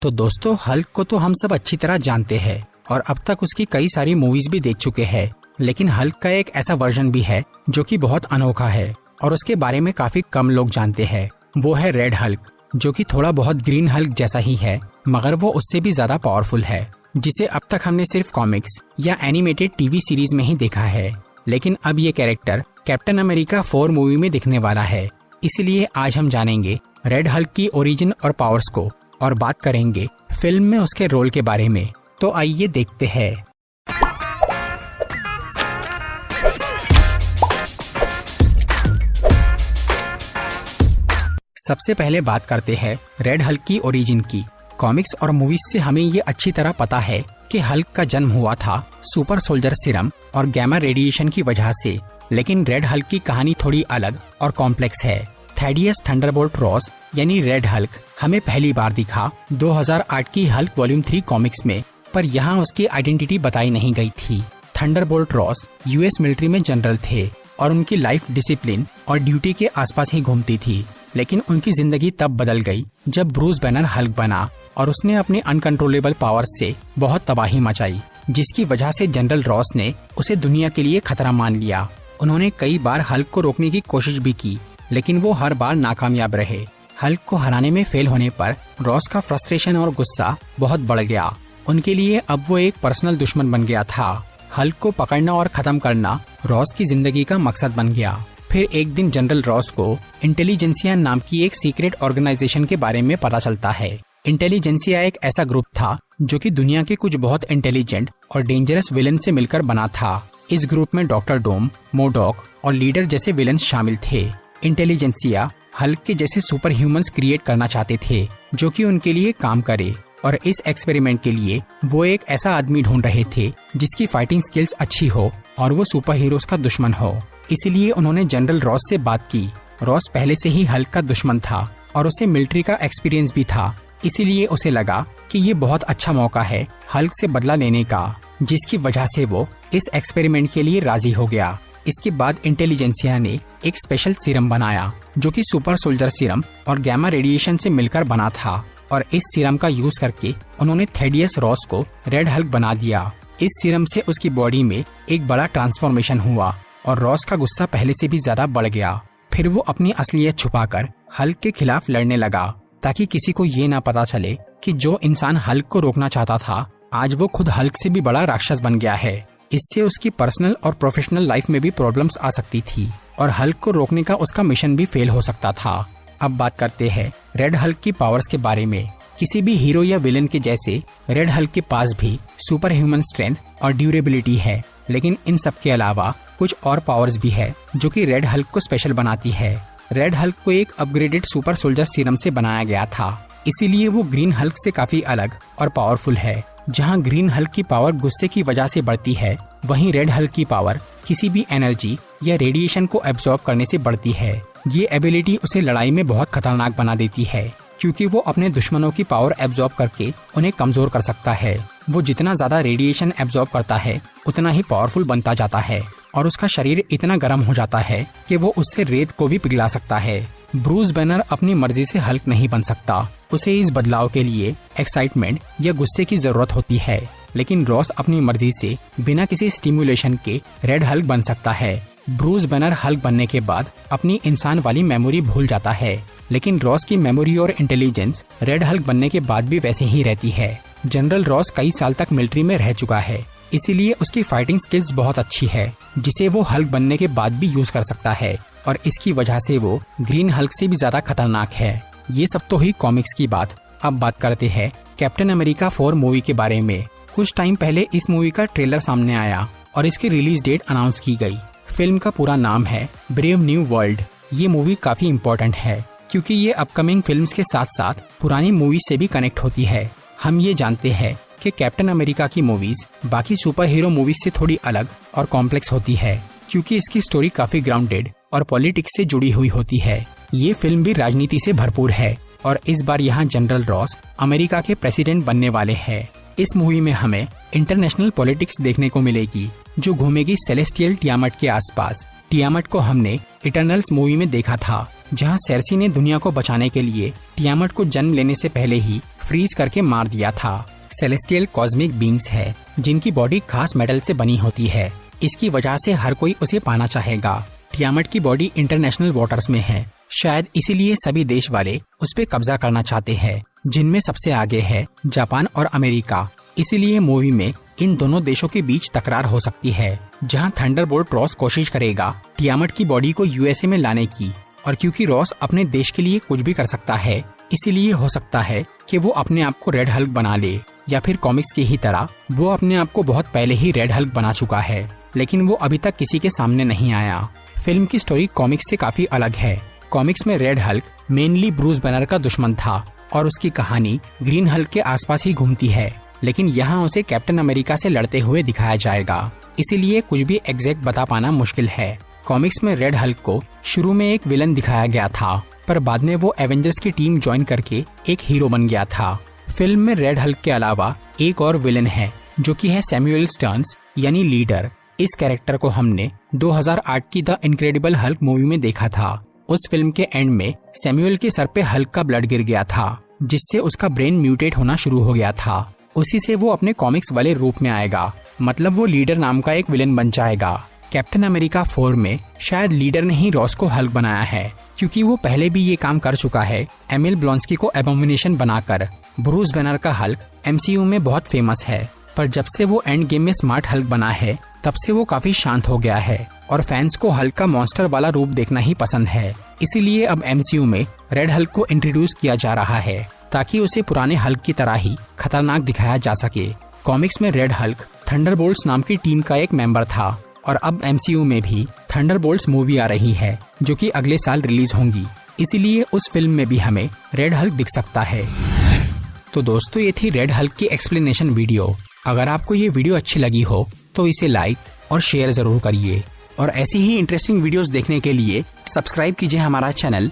तो दोस्तों, हल्क को तो हम सब अच्छी तरह जानते हैं और अब तक उसकी कई सारी मूवीज भी देख चुके हैं। लेकिन हल्क का एक ऐसा वर्जन भी है जो कि बहुत अनोखा है और उसके बारे में काफी कम लोग जानते हैं। वो है रेड हल्क, जो कि थोड़ा बहुत ग्रीन हल्क जैसा ही है, मगर वो उससे भी ज्यादा पावरफुल है, जिसे अब तक हमने सिर्फ कॉमिक्स या एनिमेटेड टीवी सीरीज में ही देखा है। लेकिन अब ये कैरेक्टर कैप्टन अमेरिका 4 मूवी में दिखने वाला है। इसलिए आज हम जानेंगे रेड हल्क की ओरिजिन और पावर्स को और बात करेंगे फिल्म में उसके रोल के बारे में। तो आइए देखते हैं। सबसे पहले बात करते हैं रेड हल्क की ओरिजिन की। कॉमिक्स और मूवीज से हमें ये अच्छी तरह पता है कि हल्क का जन्म हुआ था सुपर सोल्जर सीरम और गैमा रेडिएशन की वजह से। लेकिन रेड हल्क की कहानी थोड़ी अलग और कॉम्प्लेक्स है। थैडियस थंडरबोल्ट रॉस यानी रेड हल्क हमें पहली बार दिखा 2008 की हल्क वॉल्यूम 3 कॉमिक्स में, पर यहाँ उसकी आइडेंटिटी बताई नहीं गई थी। थंडरबोल्ट रॉस यूएस मिलिट्री में जनरल थे और उनकी लाइफ डिसिप्लिन और ड्यूटी के आसपास ही घूमती थी। लेकिन उनकी जिंदगी तब बदल गई जब ब्रूस बैनर हल्क बना और उसने अपने अनकंट्रोलेबल पावर से बहुत तबाही मचाई, जिसकी वजह से जनरल रॉस ने उसे दुनिया के लिए खतरा मान लिया। उन्होंने कई बार हल्क को रोकने की कोशिश भी की, लेकिन वो हर बार नाकामयाब रहे। हल्क को हराने में फेल होने पर रॉस का फ्रस्ट्रेशन और गुस्सा बहुत बढ़ गया। उनके लिए अब वो एक पर्सनल दुश्मन बन गया था। हल्क को पकड़ना और खत्म करना रॉस की जिंदगी का मकसद बन गया। फिर एक दिन जनरल रॉस को इंटेलिजेंसिया नाम की एक सीक्रेट ऑर्गेनाइजेशन के बारे में पता चलता है। इंटेलिजेंसिया एक ऐसा ग्रुप था जो कि दुनिया के कुछ बहुत इंटेलिजेंट और डेंजरस विलन से मिलकर बना था। इस ग्रुप में डॉक्टर डोम, मोडॉक और लीडर जैसे विलन्स शामिल थे। इंटेलिजेंसिया हल्क के जैसे सुपर ह्यूमंस क्रिएट करना चाहते थे जो कि उनके लिए काम करे, और इस एक्सपेरिमेंट के लिए वो एक ऐसा आदमी ढूंढ रहे थे जिसकी फाइटिंग स्किल्स अच्छी हो और वो सुपर हीरोज का दुश्मन हो। इसीलिए उन्होंने जनरल रॉस से बात की। रॉस पहले से ही हल्क का दुश्मन था और उसे मिलिट्री का एक्सपीरियंस भी था। इसीलिए उसे लगा कि ये बहुत अच्छा मौका है हल्क से बदला लेने का, जिसकी वजह से वो इस एक्सपेरिमेंट के लिए राजी हो गया। इसके बाद इंटेलिजेंसिया ने एक स्पेशल सीरम बनाया जो कि सुपर सोल्जर सीरम और गैमा रेडिएशन से मिलकर बना था, और इस सीरम का यूज करके उन्होंने थैडियस रॉस को रेड हल्क बना दिया। इस सीरम से उसकी बॉडी में एक बड़ा ट्रांसफॉर्मेशन हुआ और रॉस का गुस्सा पहले से भी ज्यादा बढ़ गया। फिर वो अपनी असलियत छुपाकर हल्क के खिलाफ लड़ने लगा ताकि किसी को ये ना पता चले कि जो इंसान हल्क को रोकना चाहता था आज वो खुद हल्क से भी बड़ा राक्षस बन गया है। इससे उसकी पर्सनल और प्रोफेशनल लाइफ में भी प्रॉब्लम्स आ सकती थी और हल्क को रोकने का उसका मिशन भी फेल हो सकता था। अब बात करते हैं रेड हल्क की पावर्स के बारे में। किसी भी हीरो या विलेन के जैसे रेड हल्क के पास भी सुपर ह्यूमन स्ट्रेंथ और ड्यूरेबिलिटी है, लेकिन इन सब के अलावा कुछ और पावर्स भी है जो कि रेड हल्क को स्पेशल बनाती है। रेड हल्क को एक अपग्रेडेड सुपर सोल्जर सीरम से बनाया गया था, इसीलिए वो ग्रीन हल्क से काफी अलग और पावरफुल है। जहां ग्रीन हल्क की पावर गुस्से की वजह से बढ़ती है, वहीं रेड हल्क की पावर किसी भी एनर्जी या रेडिएशन को एब्जॉर्ब करने से बढ़ती है। ये एबिलिटी उसे लड़ाई में बहुत खतरनाक बना देती है, क्योंकि वो अपने दुश्मनों की पावर एब्जॉर्ब करके उन्हें कमजोर कर सकता है। वो जितना ज्यादा रेडिएशन एब्जॉर्ब करता है उतना ही पावरफुल बनता जाता है और उसका शरीर इतना गर्म हो जाता है कि वो उससे रेत को भी पिघला सकता है। ब्रूस बैनर अपनी मर्जी से हल्क नहीं बन सकता, उसे इस बदलाव के लिए एक्साइटमेंट या गुस्से की जरूरत होती है। लेकिन रॉस अपनी मर्जी से बिना किसी स्टिमुलेशन के रेड हल्क बन सकता है। ब्रूस बैनर हल्क बनने के बाद अपनी इंसान वाली मेमोरी भूल जाता है, लेकिन रॉस की मेमोरी और इंटेलिजेंस रेड हल्क बनने के बाद भी वैसे ही रहती है। जनरल रॉस कई साल तक मिलिट्री में रह चुका है, इसीलिए उसकी फाइटिंग स्किल्स बहुत अच्छी है, जिसे वो हल्क बनने के बाद भी यूज कर सकता है, और इसकी वजह से वो ग्रीन हल्क से भी ज्यादा खतरनाक है। ये सब तो हुई कॉमिक्स की बात। अब बात करते हैं कैप्टन अमेरिका 4 मूवी के बारे में। कुछ टाइम पहले इस मूवी का ट्रेलर सामने आया और इसकी रिलीज डेट अनाउंस की गई। फिल्म का पूरा नाम है ब्रेव न्यू वर्ल्ड। ये मूवी काफी इम्पोर्टेंट है क्योंकि ये अपकमिंग फिल्म्स के साथ साथ पुरानी मूवीज से भी कनेक्ट होती है। हम ये जानते हैं कि कैप्टन अमेरिका की मूवीज बाकी सुपर हीरो मूवीज से थोड़ी अलग और कॉम्प्लेक्स होती है, क्योंकि इसकी स्टोरी काफी ग्राउंडेड और पॉलिटिक्स से जुड़ी हुई होती है। ये फिल्म भी राजनीति से भरपूर है और इस बार यहाँ जनरल रॉस अमेरिका के प्रेसिडेंट बनने वाले हैं। इस मूवी में हमें इंटरनेशनल पॉलिटिक्स देखने को मिलेगी जो घूमेगी सेलेस्टियल टियामट के आसपास। टियामट को हमने इटर्नल्स मूवी में देखा था, जहां सेर्सी ने दुनिया को बचाने के लिए टियामट को जन्म लेने से पहले ही फ्रीज करके मार दिया था। सेलेस्टियल कॉस्मिक बींग्स है जिनकी बॉडी खास मेटल से बनी होती है। इसकी वजह से हर कोई उसे पाना चाहेगा। टियामट की बॉडी इंटरनेशनल वाटर्स में है, शायद इसीलिए सभी देश वाले उस पे कब्जा करना चाहते हैं, जिनमें सबसे आगे है जापान और अमेरिका। इसीलिए मूवी में इन दोनों देशों के बीच तकरार हो सकती है, जहां थंडरबोल्ट रॉस कोशिश करेगा टियामट की बॉडी को यूएसए में लाने की। और क्योंकि रॉस अपने देश के लिए कुछ भी कर सकता है, इसीलिए हो सकता है कि वो अपने आप को रेड हल्क बना ले, या फिर कॉमिक्स की ही तरह वो अपने आप को बहुत पहले ही रेड हल्क बना चुका है, लेकिन वो अभी तक किसी के सामने नहीं आया। फिल्म की स्टोरी कॉमिक्स से काफी अलग है। कॉमिक्स में red Hulk mainly Bruce banner का दुश्मन था और उसकी कहानी ग्रीन हल्क के आसपास ही घूमती है, लेकिन यहाँ उसे कैप्टन अमेरिका से लड़ते हुए दिखाया जाएगा, इसीलिए कुछ भी एग्जैक्ट बता पाना मुश्किल है। कॉमिक्स में रेड हल्क को शुरू में एक विलन दिखाया गया था, पर बाद में वो एवेंजर्स की टीम ज्वाइन करके एक हीरो बन गया था। फिल्म में रेड हल्क के अलावा एक और विलन है, जो कि है सैमुअल स्टर्न्स यानी लीडर। इस कैरेक्टर को हमने 2008 की द इनक्रेडिबल हल्क मूवी में देखा था। उस फिल्म के एंड में सैमुअल के सर पे हल्क का ब्लड गिर गया था, जिससे उसका ब्रेन म्यूटेट होना शुरू हो गया था। उसी से वो अपने कॉमिक्स वाले रूप में आएगा, मतलब वो लीडर नाम का एक विलन बन जाएगा। कैप्टन अमेरिका 4 में शायद लीडर ने ही रॉस को हल्क बनाया है, क्योंकि वो पहले भी ये काम कर चुका है एमिल ब्लॉन्स्की को एबोमिनेशन बनाकर। ब्रूस बैनर का हल्क एमसीयू में बहुत फेमस है, पर जब से वो एंड गेम में स्मार्ट हल्क बना है, तब से वो काफी शांत हो गया है और फैंस को हल्क का मॉन्स्टर वाला रूप देखना ही पसंद है। इसीलिए अब एमसीयू में रेड हल्क को इंट्रोड्यूस किया जा रहा है, ताकि उसे पुराने हल्क की तरह ही खतरनाक दिखाया जा सके। कॉमिक्स में रेड हल्क थंडरबोल्ट्स नाम की टीम का एक मेंबर था, और अब एमसीयू में भी थंडरबोल्ट्स मूवी आ रही है, जो कि अगले साल रिलीज होंगी। इसीलिए उस फिल्म में भी हमें रेड हल्क दिख सकता है। तो दोस्तों, ये थी रेड हल्क की एक्सप्लेनेशन वीडियो। अगर आपको ये वीडियो अच्छी लगी हो तो इसे लाइक और शेयर जरूर करिए, और ऐसी ही इंटरेस्टिंग वीडियोस देखने के लिए सब्सक्राइब कीजिए हमारा चैनल